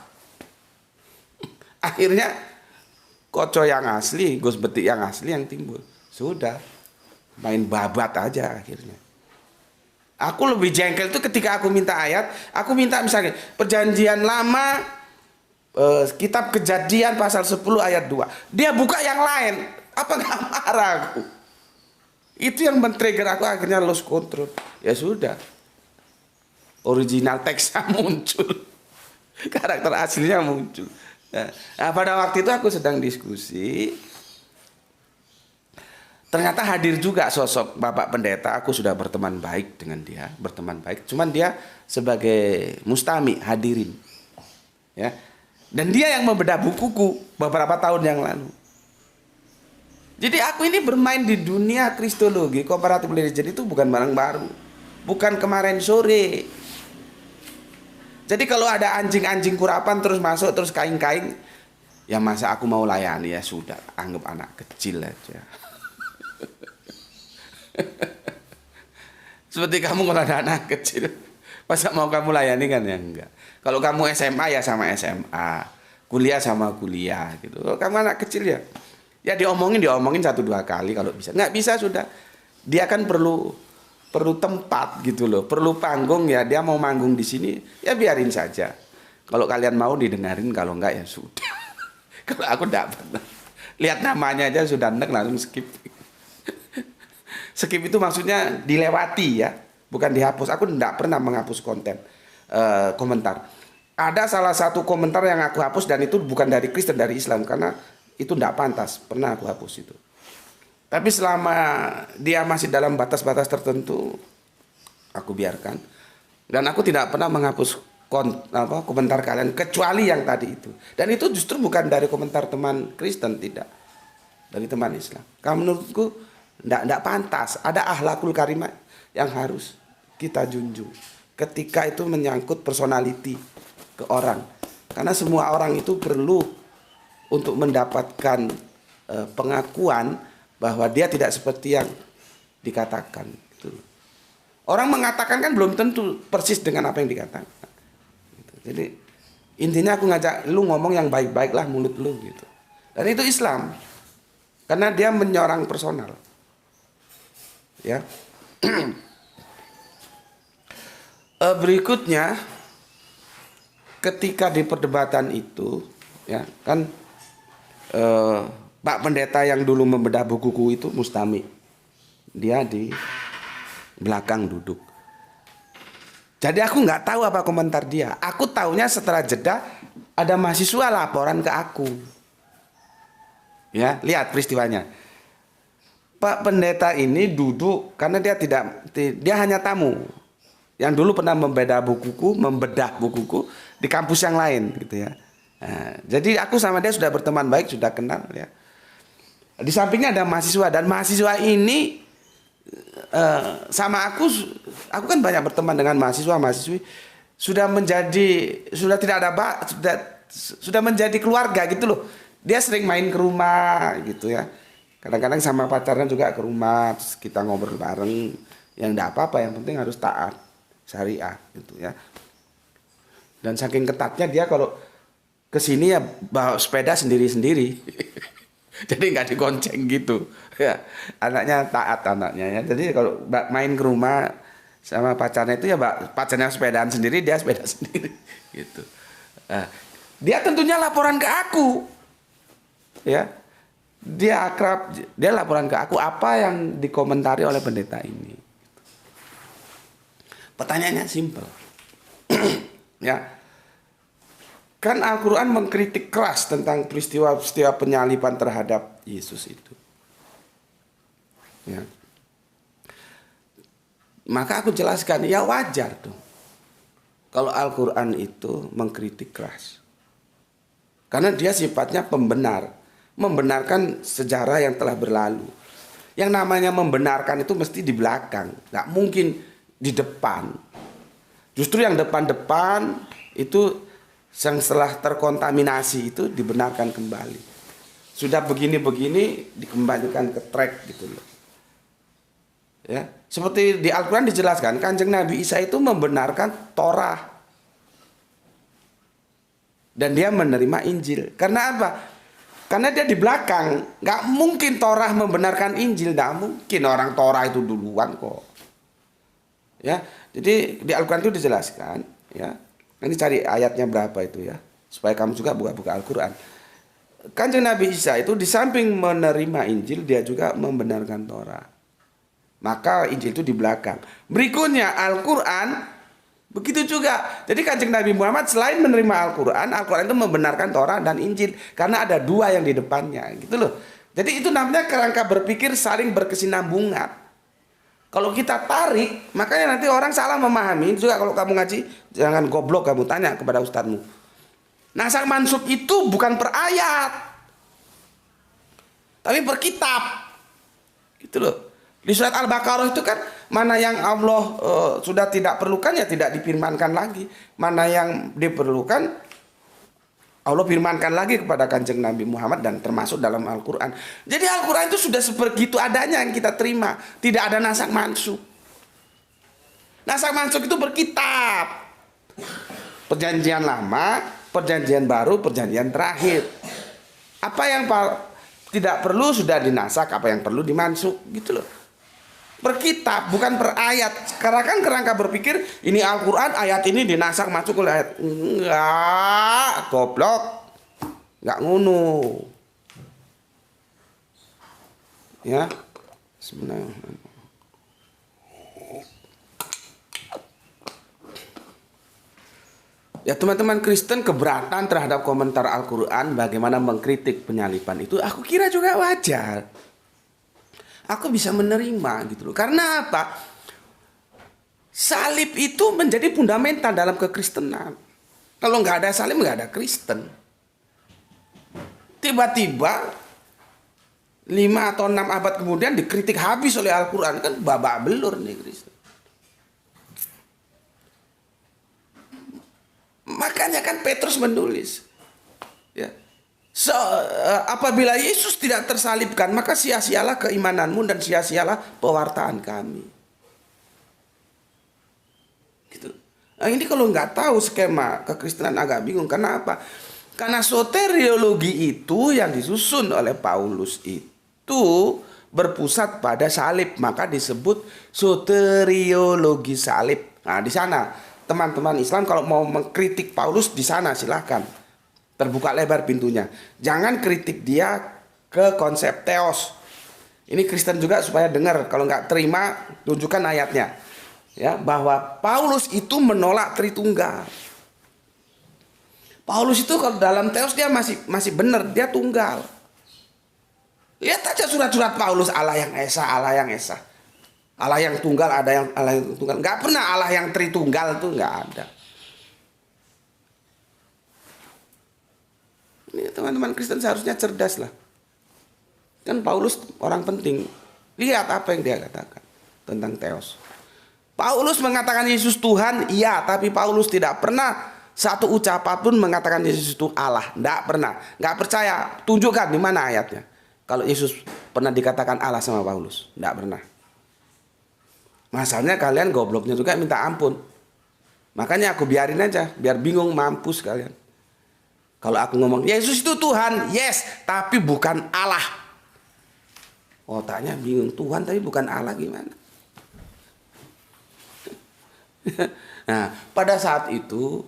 Speaker 1: Akhirnya Koco yang asli, Gus Betik yang asli yang timbul. Sudah, main babat aja akhirnya. Aku lebih jengkel itu ketika aku minta ayat, aku minta misalnya Perjanjian Lama, kitab Kejadian pasal 10 ayat 2. Dia buka yang lain, apa gak marah aku? Itu yang men-trigger aku, akhirnya lost control. Ya sudah, original teksnya muncul, karakter aslinya muncul. Nah, pada waktu itu aku sedang diskusi, ternyata hadir juga sosok Bapak Pendeta. Aku sudah berteman baik dengan dia, berteman baik. Cuman dia sebagai mustami hadirin, ya. Dan dia yang membedah bukuku beberapa tahun yang lalu. Jadi aku ini bermain di dunia kristologi, comparative religion itu bukan barang baru, bukan kemarin sore. Jadi kalau ada anjing-anjing kurapan terus masuk terus kaing-kaing, ya masa aku mau layani, ya sudah, anggap anak kecil aja. Seperti kamu kalau ada anak kecil, masa mau kamu layani kan, ya enggak. Kalau kamu SMA ya sama SMA, kuliah sama kuliah gitu. Kalau kamu anak kecil ya diomongin 1-2 kali kalau bisa. Nggak bisa sudah. Dia kan perlu tempat gitu loh, perlu panggung, ya dia mau manggung di sini, ya biarin saja. Kalau kalian mau didengarin, kalau enggak ya sudah. Kalau aku enggak pernah. Lihat namanya aja sudah enak langsung skip. Skip itu maksudnya dilewati ya, bukan dihapus. Aku enggak pernah menghapus konten komentar. Ada salah satu komentar yang aku hapus dan itu bukan dari Kristen, dari Islam, karena itu enggak pantas. Pernah aku hapus itu. Tapi selama dia masih dalam batas-batas tertentu, aku biarkan. Dan aku tidak pernah menghapus komentar kalian, kecuali yang tadi itu. Dan itu justru bukan dari komentar teman Kristen, tidak. Dari teman Islam. Karena menurutku tidak pantas. Ada akhlakul karimah yang harus kita junjung. Ketika itu menyangkut personality ke orang. Karena semua orang itu perlu untuk mendapatkan pengakuan bahwa dia tidak seperti yang dikatakan. Gitu. Orang mengatakan kan belum tentu persis dengan apa yang dikatakan. Gitu. Jadi intinya aku ngajak lu ngomong yang baik-baik lah mulut lu gitu. Dan itu Islam. Karena dia menyorang personal. Ya. Berikutnya ketika di perdebatan itu ya kan Pak Pendeta yang dulu membedah bukuku itu mustami. Dia di belakang duduk. Jadi aku nggak tahu apa komentar dia. Aku taunya setelah jeda ada mahasiswa laporan ke aku. Ya, lihat peristiwanya. Pak Pendeta ini duduk karena dia hanya tamu. Yang dulu pernah membedah bukuku di kampus yang lain gitu ya. Nah, jadi aku sama dia sudah berteman baik, sudah kenal ya. Di sampingnya ada mahasiswa, dan mahasiswa ini sama aku kan banyak berteman dengan mahasiswi sudah tidak ada sudah menjadi keluarga gitu loh. Dia sering main ke rumah gitu ya. Kadang-kadang sama pacarnya juga ke rumah, terus kita ngobrol bareng. Yang enggak apa-apa, yang penting harus taat. syariah gitu ya. Dan saking ketatnya dia kalau kesini ya bawa sepeda sendiri-sendiri. Jadi nggak digonceng gitu ya. Anaknya taat anaknya ya. Jadi kalau main ke rumah sama pacarnya itu ya pacarnya sepedaan sendiri, dia sepeda sendiri gitu. Nah, dia tentunya laporan ke aku ya. Dia akrab, dia laporan ke aku apa yang dikomentari oleh pendeta ini. Pertanyaannya simpel. Ya. Kan Al-Quran mengkritik keras tentang peristiwa-peristiwa penyaliban terhadap Yesus itu. Ya. Maka aku jelaskan, ya wajar tuh. Kalau Al-Quran itu mengkritik keras. Karena dia sifatnya pembenar. Membenarkan sejarah yang telah berlalu. Yang namanya membenarkan itu mesti di belakang. Nggak mungkin di depan. Justru yang depan-depan itu yang setelah terkontaminasi itu dibenarkan kembali. Sudah begini-begini dikembalikan ke track gitu loh. Ya, seperti di Al-Quran dijelaskan, Kanjeng Nabi Isa itu membenarkan Torah. Dan dia menerima Injil. Karena apa? Karena dia di belakang. Nggak mungkin Torah membenarkan Injil. Nggak mungkin, orang Torah itu duluan kok. Ya, jadi di Al-Quran itu dijelaskan ya. Nanti cari ayatnya berapa itu ya, supaya kamu juga buka-buka Al-Quran. Kanjeng Nabi Isa itu di samping menerima Injil, dia juga membenarkan Torah. Maka Injil itu di belakang. Berikutnya Al-Quran begitu juga. Jadi Kanjeng Nabi Muhammad selain menerima Al-Quran, Al-Quran itu membenarkan Torah dan Injil. Karena ada dua yang di depannya gitu loh. Jadi itu namanya kerangka berpikir saling berkesinambungan. Kalau kita tarik, makanya nanti orang salah memahami. Juga kalau kamu ngaji, jangan goblok kamu tanya kepada ustadzmu. Nasak mansuk itu bukan per ayat, tapi per kitab. Gitu loh. Di surat Al-Baqarah itu kan mana yang Allah sudah tidak perlukan ya tidak difirmankan lagi. Mana yang diperlukan Allah firmankan lagi kepada Kanjeng Nabi Muhammad dan termasuk dalam Al-Quran. Jadi Al-Quran itu sudah sebegitu adanya yang kita terima. Tidak ada nasak mansuk. Nasak mansuk itu berkitab. Perjanjian lama, perjanjian baru, perjanjian terakhir. Apa yang tidak perlu sudah dinasak, apa yang perlu dimansuk gitu loh. Berkitab bukan per ayat. Karena kan kerangka berpikir ini Al-Quran, ayat ini dinasak masuk oleh ayat. Enggak, goblok. Enggak ngunu. Ya, sebenarnya. Ya teman-teman Kristen keberatan terhadap komentar Al-Quran bagaimana mengkritik penyaliban itu aku kira juga wajar. Aku bisa menerima gitu loh. Karena apa? Salib itu menjadi fundamental dalam kekristenan. Kalau nggak ada salib nggak ada Kristen. Tiba-tiba 5 atau 6 abad kemudian dikritik habis oleh Al-Quran. Kan babak belur nih Kristen. Makanya kan Petrus menulis. Ya. Apabila Yesus tidak tersalibkan, maka sia-sialah keimananmu dan sia-sialah pewartaan kami. Gitu. Nah, ini kalau nggak tahu skema kekristenan agak bingung. Karena apa? Karena soteriologi itu yang disusun oleh Paulus itu berpusat pada salib, maka disebut soteriologi salib. Nah, di sana teman-teman Islam kalau mau mengkritik Paulus di sana silahkan. Terbuka lebar pintunya. Jangan kritik dia ke konsep teos. Ini Kristen juga supaya dengar. Kalau nggak terima, tunjukkan ayatnya. Ya, bahwa Paulus itu menolak Tritunggal. Paulus itu kalau dalam teos dia masih benar, dia tunggal. Lihat aja surat-surat Paulus, Allah yang esa, Allah yang esa. Allah yang tunggal, ada yang Allah yang tunggal. Nggak pernah Allah yang Tritunggal itu nggak ada. Ini teman-teman Kristen seharusnya cerdas lah. Kan Paulus orang penting. Lihat apa yang dia katakan tentang teos. Paulus mengatakan Yesus Tuhan, iya. Tapi Paulus tidak pernah satu ucapan pun mengatakan Yesus itu Allah. Tidak pernah. Nggak percaya. Tunjukkan di mana ayatnya. Kalau Yesus pernah dikatakan Allah sama Paulus. Tidak pernah. Masalahnya kalian gobloknya juga minta ampun. Makanya aku biarin aja, biar bingung, mampus kalian. Kalau aku ngomong Yesus itu Tuhan, yes, tapi bukan Allah. Otaknya bingung, Tuhan tapi bukan Allah gimana? Nah, pada saat itu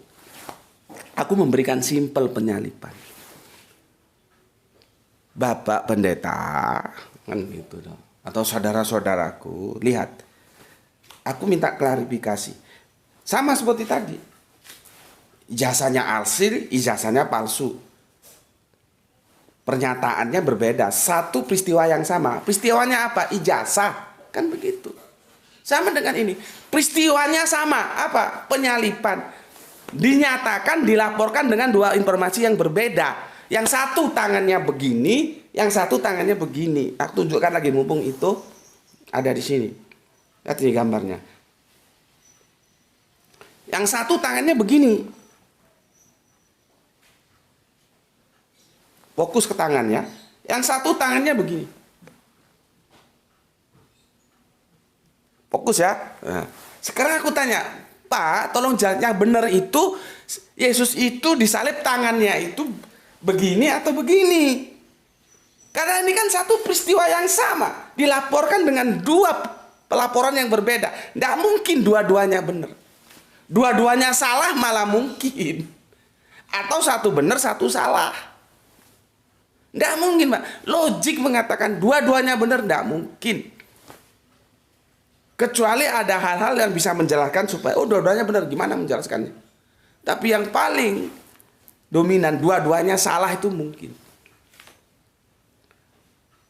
Speaker 1: aku memberikan simpel penyalipan. Bapak pendeta, kan gitu dong. Atau saudara-saudaraku, lihat. Aku minta klarifikasi. Sama seperti tadi. Ijazahnya asli, ijazahnya palsu. Pernyataannya berbeda. Satu peristiwa yang sama. Peristiwanya apa? Ijazah. Kan begitu. Sama dengan ini. Peristiwanya sama. Apa? Penyalipan. Dinyatakan, dilaporkan dengan dua informasi yang berbeda. Yang satu tangannya begini, yang satu tangannya begini. Aku tunjukkan lagi mumpung itu ada di sini. Lihat ini gambarnya. Yang satu tangannya begini. Fokus ke tangannya. Yang satu tangannya begini. Fokus ya. Nah, sekarang aku tanya, Pak, tolong yang benar itu Yesus itu disalib tangannya itu begini atau begini? Karena ini kan satu peristiwa yang sama, dilaporkan dengan dua pelaporan yang berbeda. Tidak mungkin dua-duanya benar. Dua-duanya salah malah mungkin. Atau satu benar, satu salah. Tidak mungkin, Pak. Logik mengatakan dua-duanya benar, tidak mungkin. Kecuali ada hal-hal yang bisa menjelaskan supaya dua-duanya benar. Gimana menjelaskannya? Tapi yang paling dominan dua-duanya salah itu mungkin.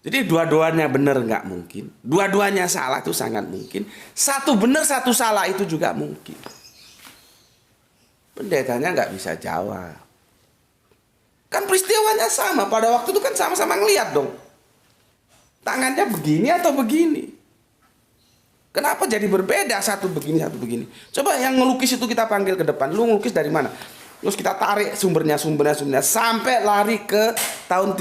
Speaker 1: Jadi dua-duanya benar nggak mungkin. Dua-duanya salah itu sangat mungkin. Satu benar satu salah itu juga mungkin. Pendetanya nggak bisa jawab. Kan peristiwanya sama. Pada waktu itu kan sama-sama ngeliat dong. Tangannya begini atau begini. Kenapa jadi berbeda satu begini satu begini? Coba yang ngelukis itu kita panggil ke depan. Lu ngelukis dari mana? Terus kita tarik sumbernya sampai lari ke tahun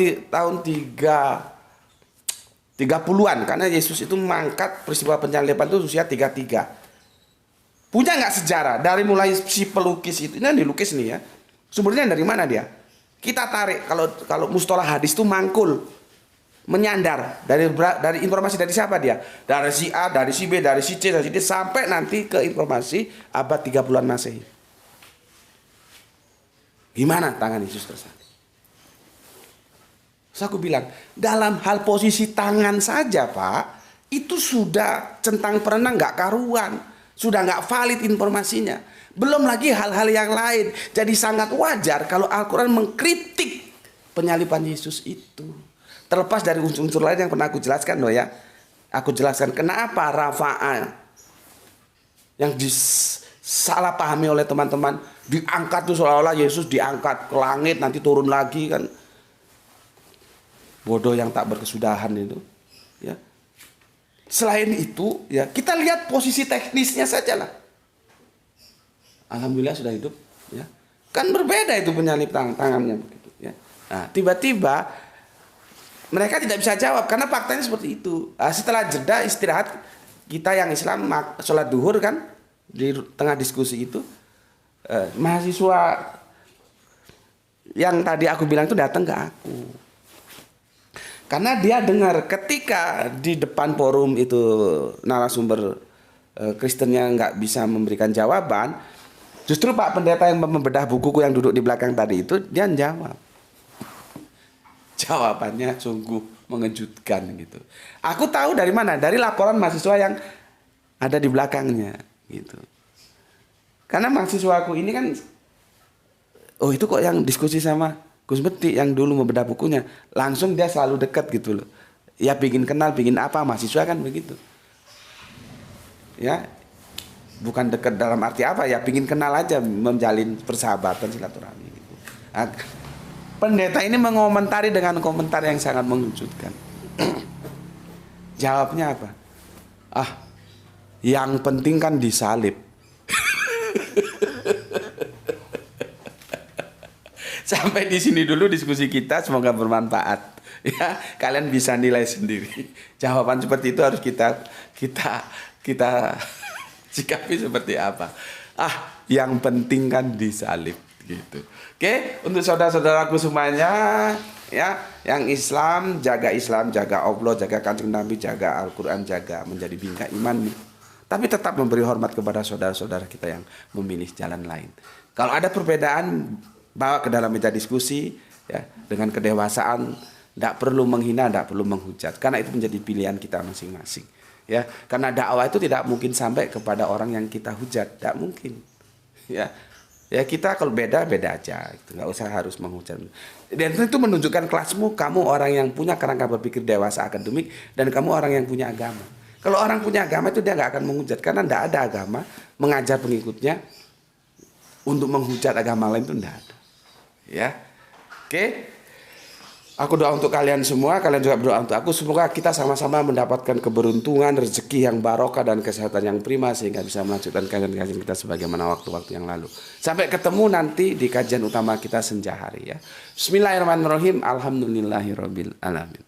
Speaker 1: 30-an karena Yesus itu mengangkat peristiwa penyaliban itu usia 33. Punya nggak sejarah dari mulai si pelukis itu? Ini dilukis nih ya. Sumbernya dari mana dia? Kita tarik kalau mustolah hadis itu mangkul, menyandar dari informasi dari siapa dia? Dari si A, dari si B, dari si C, dari si D sampai nanti ke informasi abad 30-an Masehi. Gimana tangan Yesus tersalib? Terus aku bilang, dalam hal posisi tangan saja Pak, itu sudah centang perenang nggak karuan, sudah nggak valid informasinya. Belum lagi hal-hal yang lain. Jadi sangat wajar kalau Al-Quran mengkritik penyaliban Yesus itu. Terlepas dari unsur-unsur lain yang pernah aku jelaskan loh ya. Aku jelaskan kenapa Rafa'a yang disalah pahami oleh teman-teman diangkat tuh seolah-olah Yesus diangkat ke langit nanti turun lagi kan. Bodoh yang tak berkesudahan itu. Ya. Selain itu ya kita lihat posisi teknisnya saja lah. Alhamdulillah sudah hidup. Ya. Kan berbeda itu penyalib tangannya begitu. Ya. Nah tiba-tiba mereka tidak bisa jawab karena faktanya seperti itu. Setelah jeda istirahat kita yang Islam sholat duhur kan di tengah diskusi itu mahasiswa yang tadi aku bilang itu datang ke aku karena dia dengar ketika di depan forum itu narasumber Kristennya nggak bisa memberikan jawaban, justru Pak Pendeta yang membedah bukuku yang duduk di belakang tadi itu dia jawab. Jawabannya sungguh mengejutkan gitu. Aku tahu dari mana? Dari laporan mahasiswa yang ada di belakangnya gitu. Karena mahasiswaku ini kan itu kok yang diskusi sama Gus Beti yang dulu membedah bukunya. Langsung dia selalu dekat gitu loh. Ya bikin kenal, bikin apa mahasiswa kan begitu. Ya. Bukan dekat dalam arti apa ya, bikin kenal aja, menjalin persahabatan silaturahmi gitu. Pendeta ini mengomentari dengan komentar yang sangat mengejutkan. Jawabnya apa? Yang penting kan disalib. Sampai di sini dulu diskusi kita, semoga bermanfaat. Ya, kalian bisa nilai sendiri. Jawaban seperti itu harus kita sikapi seperti apa. Yang penting kan disalib gitu. Oke, untuk saudara-saudaraku semuanya ya, yang Islam, jaga Allah, jaga Kanjeng Nabi, jaga Al-Qur'an, jaga menjadi bingkai imanmu. Tapi tetap memberi hormat kepada saudara-saudara kita yang memilih jalan lain. Kalau ada perbedaan, bawa ke dalam meja diskusi ya, dengan kedewasaan, tidak perlu menghina, tidak perlu menghujat, karena itu menjadi pilihan kita masing-masing. Ya, karena dakwah itu tidak mungkin sampai kepada orang yang kita hujat, tidak mungkin. Ya, ya kita kalau beda aja, gitu. Nggak usah harus menghujat. Dan itu menunjukkan kelasmu, kamu orang yang punya kerangka berpikir dewasa akademik, dan kamu orang yang punya agama. Kalau orang punya agama itu dia nggak akan menghujat, karena tidak ada agama mengajar pengikutnya untuk menghujat agama lain, itu tidak ada. Ya, oke. Aku doa untuk kalian semua, kalian juga berdoa untuk aku. Semoga kita sama-sama mendapatkan keberuntungan, rezeki yang barokah dan kesehatan yang prima sehingga bisa melanjutkan kajian kita sebagaimana waktu-waktu yang lalu. Sampai ketemu nanti di kajian utama kita senja hari ya. Bismillahirrahmanirrahim. Alhamdulillahirabbil alamin.